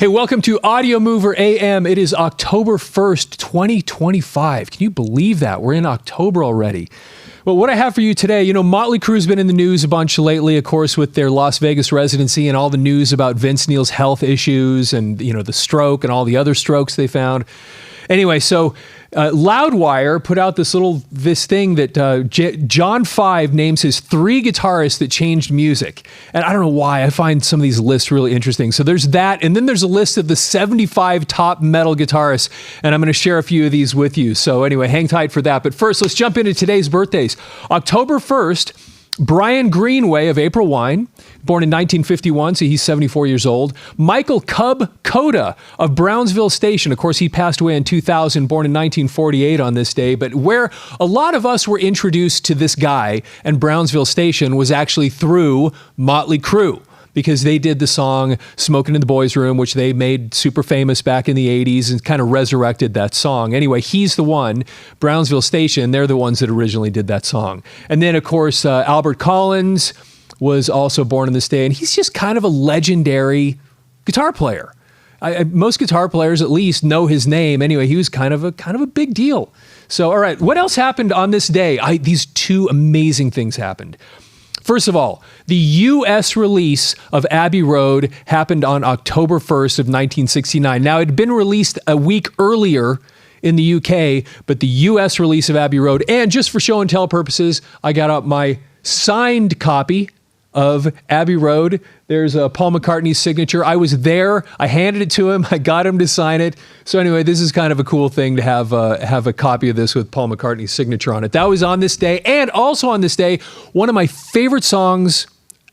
Hey, welcome to Audiomover AM. It is October 1st, 2025. Can you believe that? We're in October already. Well, what I have for you today, Motley Crue's been in the news a bunch lately, of course, with their Las Vegas residency and all the news about Vince Neil's health issues and, the stroke and all the other strokes they found. Anyway, so Loudwire put out this thing that John 5 names his 3 guitarists that changed music. And I don't know why. I find some of these lists really interesting. So there's that. And then there's a list of the 75 top metal guitarists. And I'm going to share a few of these with you. So anyway, hang tight for that. But first, let's jump into today's birthdays. October 1st, Brian Greenway of April Wine, born in 1951, so he's 74 years old. Michael Cub Coda of Brownsville Station. Of course, he passed away in 2000, born in 1948 on this day. But where a lot of us were introduced to this guy and Brownsville Station was actually through Motley Crue, because they did the song Smoking in the Boys' Room, which they made super famous back in the 80s and kind of resurrected that song. Anyway, he's the one, Brownsville Station, they're the ones that originally did that song. And then, of course, Albert Collins was also born on this day, and he's just kind of a legendary guitar player. Most guitar players, at least, know his name. Anyway, he was kind of a big deal. So, all right, what else happened on this day? These 2 amazing things happened. First of all, the U.S. release of Abbey Road happened on October 1st of 1969. Now, it had been released a week earlier in the UK, but the U.S. release of Abbey Road, and just for show and tell purposes, I got out my signed copy of Abbey Road. There's Paul McCartney's signature. I was there. I handed it to him. I got him to sign it. So anyway, this is kind of a cool thing to have a copy of this with Paul McCartney's signature on it. That was on this day. And also on this day, one of my favorite albums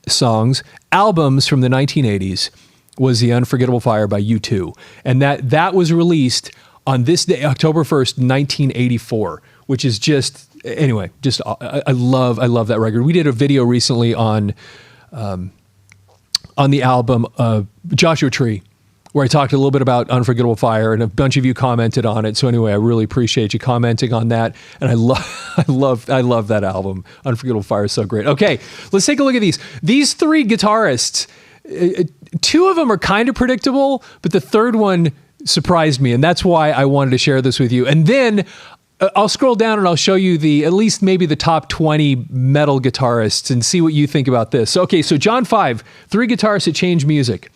from the 1980s was The Unforgettable Fire by U2. And that was released on this day, October 1st, 1984, which is I love that record. We did a video recently on the album Joshua Tree, where I talked a little bit about Unforgettable Fire, and a bunch of you commented on it. So anyway, I really appreciate you commenting on that. And I love that album. Unforgettable Fire is so great. Okay, let's take a look at these. These 3 guitarists, 2 of them are kind of predictable, but the third one surprised me, and that's why I wanted to share this with you. And then I'll scroll down and I'll show you at least maybe the top 20 metal guitarists and see what you think about this. Okay, so John 5, 3 guitarists that changed music.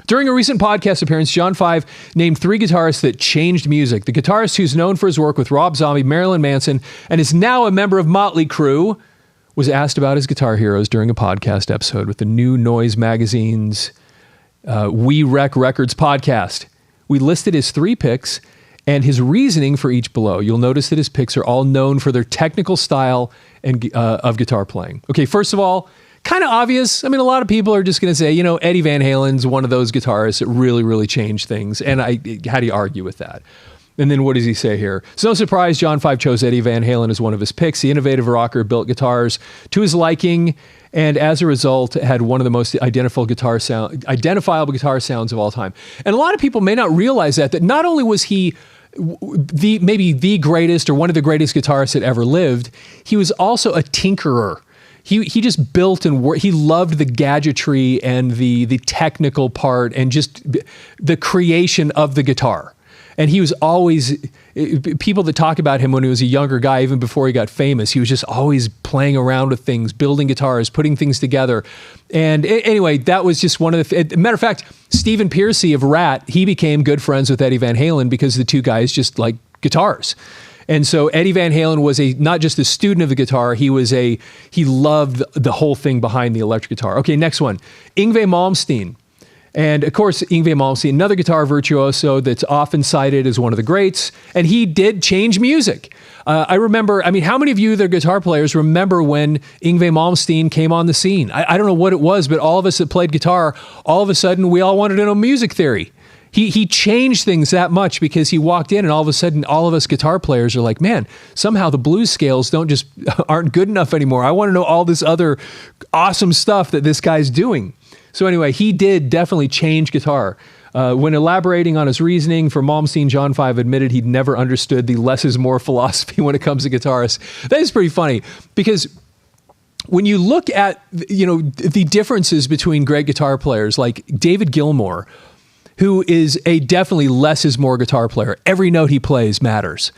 During a recent podcast appearance, John 5 named 3 guitarists that changed music. The guitarist who's known for his work with Rob Zombie, Marilyn Manson, and is now a member of Motley Crue, was asked about his guitar heroes during a podcast episode with the New Noise Magazine's We Wreck Records podcast. We listed his 3 picks and his reasoning for each below. You'll notice that his picks are all known for their technical style and of guitar playing. Okay, first of all, kind of obvious. I mean, a lot of people are just going to say, Eddie Van Halen's one of those guitarists that really, really changed things. And how do you argue with that? And then what does he say here? It's no surprise John 5 chose Eddie Van Halen as one of his picks. The innovative rocker built guitars to his liking, and as a result, had one of the most identifiable guitar sounds of all time. And a lot of people may not realize that not only was he maybe the greatest or one of the greatest guitarists that ever lived, he was also a tinkerer. He just built and worked. He loved the gadgetry and the technical part and just the creation of the guitar. And he was always, people that talk about him when he was a younger guy, even before he got famous, he was just always playing around with things, building guitars, putting things together. And anyway, that was just one of the, matter of fact, Stephen Pearcy of Rat, he became good friends with Eddie Van Halen because the 2 guys just like guitars. And so Eddie Van Halen was not just a student of the guitar, he loved the whole thing behind the electric guitar. Okay, next one, Yngwie Malmsteen. And of course, Yngwie Malmsteen, another guitar virtuoso that's often cited as one of the greats, and he did change music. I remember, how many of you that are guitar players remember when Yngwie Malmsteen came on the scene? I don't know what it was, but all of us that played guitar, all of a sudden, we all wanted to know music theory. He changed things that much because he walked in and all of a sudden, all of us guitar players are like, man, somehow the blues scales aren't good enough anymore. I want to know all this other awesome stuff that this guy's doing. So anyway, he did definitely change guitar. When elaborating on his reasoning for Malmsteen, John 5 admitted he'd never understood the less is more philosophy when it comes to guitarists. That is pretty funny because when you look at, the differences between great guitar players like David Gilmour, who is a definitely less is more guitar player. Every note he plays matters.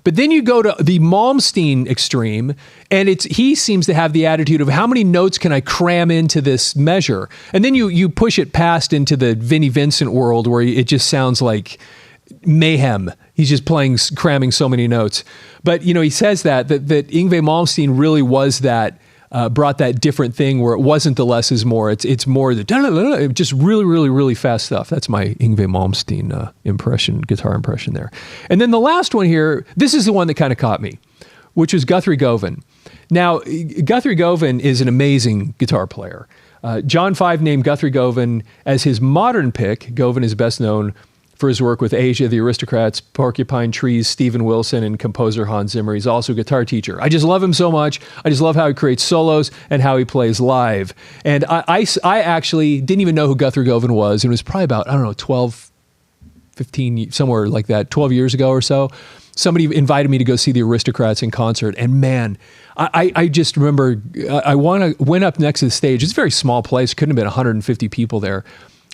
But then you go to the Malmsteen extreme, and he seems to have the attitude of how many notes can I cram into this measure? And then you push it past into the Vinnie Vincent world where it just sounds like mayhem. He's just cramming so many notes. But, he says that Yngwie Malmsteen really was that, brought that different thing where it wasn't the less is more. It's more the just really, really, really fast stuff. That's my Yngwie Malmsteen guitar impression there. And then the last one here, this is the one that kind of caught me, which was Guthrie Govan. Now, Guthrie Govan is an amazing guitar player. John Five named Guthrie Govan as his modern pick. Govan is best known for his work with Asia, the Aristocrats, Porcupine Trees, Steven Wilson, and composer Hans Zimmer. He's also a guitar teacher. I just love him so much. I just love how he creates solos and how he plays live. And I actually didn't even know who Guthrie Govan was. And it was probably about, 12, 15, somewhere like that, 12 years ago or so. Somebody invited me to go see the Aristocrats in concert. And man, I just remember I went up next to the stage. It's a very small place. Couldn't have been 150 people there.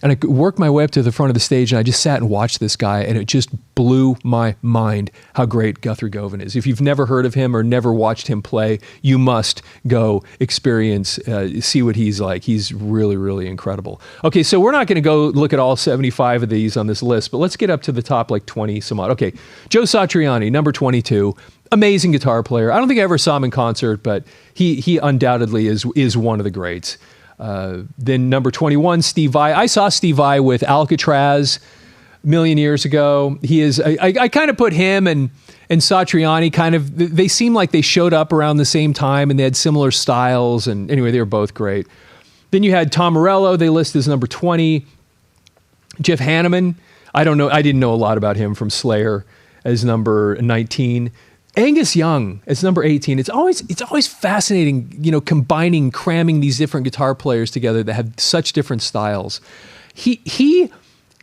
And I worked my way up to the front of the stage, and I just sat and watched this guy, and it just blew my mind how great Guthrie Govan is. If you've never heard of him or never watched him play, you must go experience, see what he's like. He's really, really incredible. Okay, so we're not going to go look at all 75 of these on this list, but let's get up to the top 20 some odd. Okay, Joe Satriani, number 22. Amazing guitar player. I don't think I ever saw him in concert, but he undoubtedly is one of the greats. Then number 21, Steve Vai. I saw Steve Vai with Alcatraz a million years ago. He is, I kind of put him and Satriani they seem like they showed up around the same time and they had similar styles. And anyway, they were both great. Then you had Tom Morello. They list as number 20. Jeff Hanneman. I didn't know a lot about him from Slayer as number 19. Angus Young as number 18. It's always fascinating, cramming these different guitar players together that have such different styles. He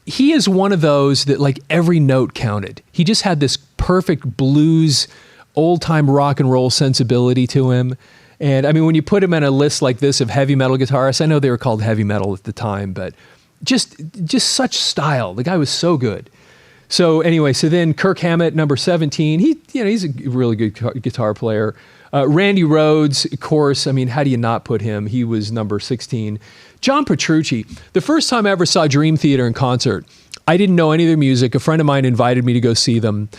is one of those that like every note counted. He just had this perfect blues, old time rock and roll sensibility to him. And I mean, when you put him in a list like this of heavy metal guitarists, I know they were called heavy metal at the time, but just such style. The guy was so good. So anyway, then Kirk Hammett, number 17. He's a really good guitar player. Randy Rhoads, of course. I mean, how do you not put him? He was number 16. John Petrucci. The first time I ever saw Dream Theater in concert, I didn't know any of their music. A friend of mine invited me to go see them,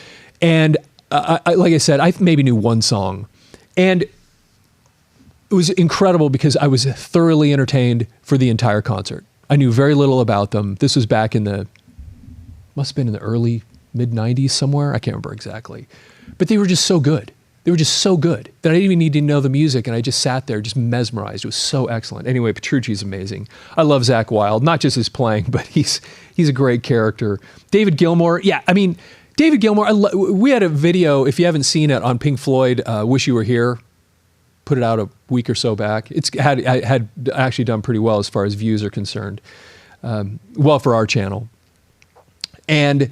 and like I said, I maybe knew one song, and it was incredible because I was thoroughly entertained for the entire concert. I knew very little about them. This was back in must have been in the early, mid-90s somewhere. I can't remember exactly. But they were just so good. They were just so good that I didn't even need to know the music, and I just sat there just mesmerized. It was so excellent. Anyway, Petrucci's amazing. I love Zakk Wylde, not just his playing, but he's a great character. David Gilmour, David Gilmour, we had a video, if you haven't seen it, on Pink Floyd, Wish You Were Here. Put it out a week or so back. I had actually done pretty well as far as views are concerned. Well, for our channel. And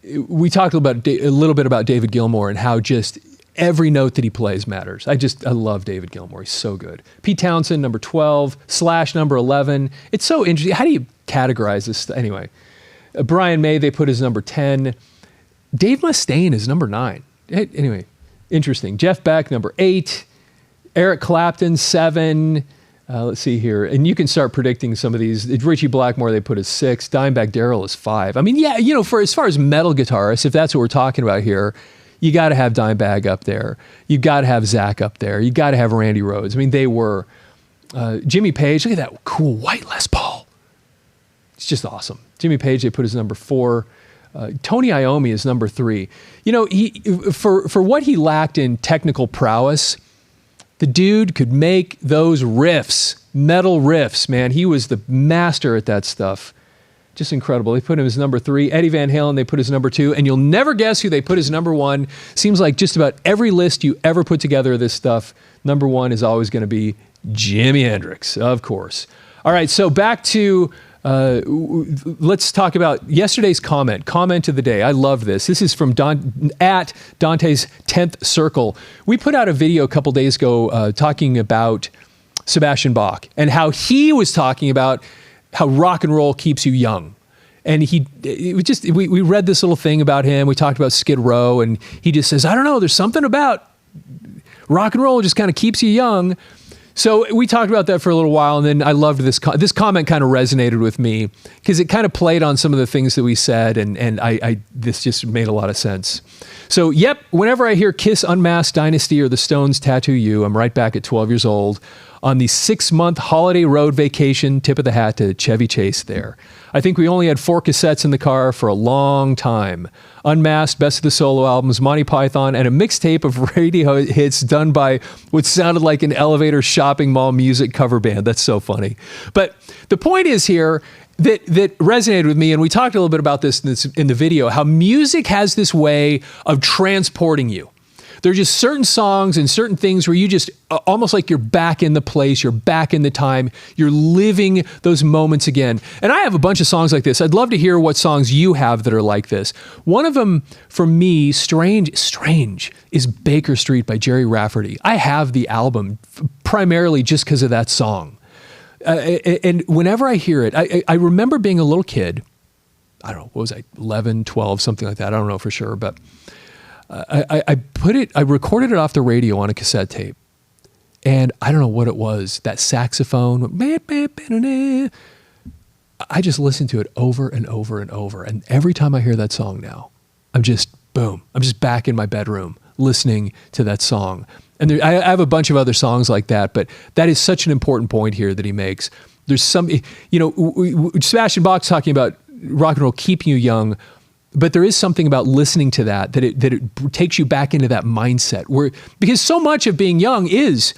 we talked a little bit about David Gilmour and how just every note that he plays matters. I love David Gilmour. He's so good. Pete Townsend, number 12. Slash, number 11. It's so interesting. How do you categorize this? Anyway, Brian May, they put as number 10. Dave Mustaine is number 9. Anyway, interesting. Jeff Beck, number 8. Eric Clapton, 7. Let's see here. And you can start predicting some of these. Richie Blackmore, they put as 6. Dimebag Darrell is 5. I mean, for as far as metal guitarists, if that's what we're talking about here, you got to have Dimebag up there. You got to have Zakk up there. You got to have Randy Rhoads. I mean, they were Jimmy Page. Look at that cool white Les Paul. It's just awesome. Jimmy Page, they put as number 4. Tony Iommi is number 3. He for what he lacked in technical prowess, the dude could make those riffs, metal riffs, man. He was the master at that stuff. Just incredible. They put him as number 3. Eddie Van Halen, they put as number 2. And you'll never guess who they put as number 1. Seems like just about every list you ever put together of this stuff, number 1 is always going to be Jimi Hendrix, of course. All right, so back to... let's talk about yesterday's comment of the day. I love this. This is from at Dante's 10th Circle. We put out a video a couple days ago talking about Sebastian Bach and how he was talking about how rock and roll keeps you young. And we read this little thing about him. We talked about Skid Row, and he just says, I don't know, there's something about rock and roll just kind of keeps you young. So we talked about that for a little while, and then I loved this comment kind of resonated with me because it kind of played on some of the things that we said, and this just made a lot of sense. So, yep, whenever I hear Kiss Unmasked Dynasty or the Stones Tattoo You, I'm right back at 12 years old on the 6-month holiday road vacation, tip of the hat to Chevy Chase there. I think we only had 4 cassettes in the car for a long time. Unmasked, Best of the Solo albums, Monty Python, and a mixtape of radio hits done by what sounded like an elevator shopping mall music cover band. That's so funny. But the point is here that resonated with me, and we talked a little bit about this in the video, how music has this way of transporting you. There are just certain songs and certain things where you just almost like you're back in the place, you're back in the time, you're living those moments again. And I have a bunch of songs like this. I'd love to hear what songs you have that are like this. One of them, for me, Strange, is Baker Street by Jerry Rafferty. I have the album primarily just because of that song. And whenever I hear it, I remember being a little kid. I don't know, what was I, 11, 12, something like that. I don't know for sure, but I recorded it off the radio on a cassette tape, and I don't know what it was, that saxophone. I just listened to it over and over and over. And every time I hear that song now, I'm just back in my bedroom listening to that song. And I have a bunch of other songs like that, but that is such an important point here that he makes. There's some, Sebastian Bach's talking about rock and roll keeping you young, but there is something about listening to that it takes you back into that mindset because so much of being young is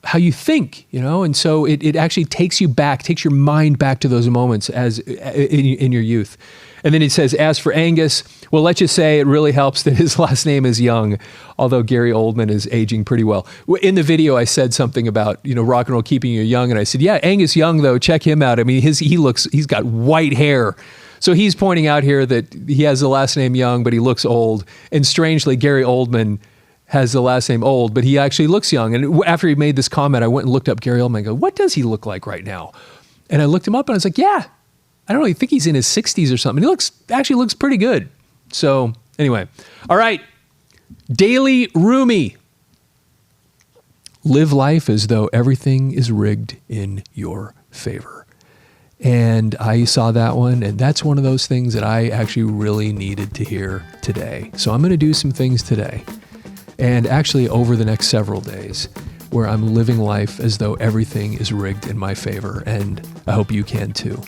how you think, and so it actually takes your mind back to those moments as in your youth. And then he says, as for Angus, well, let's just say it really helps that his last name is Young, although Gary Oldman is aging pretty well. In the video, I said something about, rock and roll keeping you young. And I said, yeah, Angus Young, though, check him out. I mean, he's got white hair. So he's pointing out here that he has the last name Young, but he looks old. And strangely, Gary Oldman has the last name Old, but he actually looks young. And after he made this comment, I went and looked up Gary Oldman and go, what does he look like right now? And I looked him up and I was like, yeah, I don't know. I think he's in his 60s or something. He actually looks pretty good. So anyway, all right. Daily Roomy. Live life as though everything is rigged in your favor. And I saw that one, and that's one of those things that I actually really needed to hear today. So I'm going to do some things today, and actually over the next several days, where I'm living life as though everything is rigged in my favor, and I hope you can too.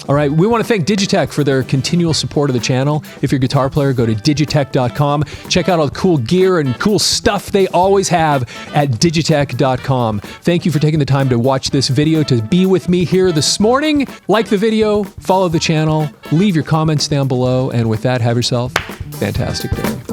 All right, we want to thank Digitech for their continual support of the channel. If you're a guitar player, go to digitech.com. Check out all the cool gear and cool stuff they always have at digitech.com. Thank you for taking the time to watch this video, to be with me here this morning. Like the video, follow the channel, leave your comments down below, and with that, have yourself a fantastic day.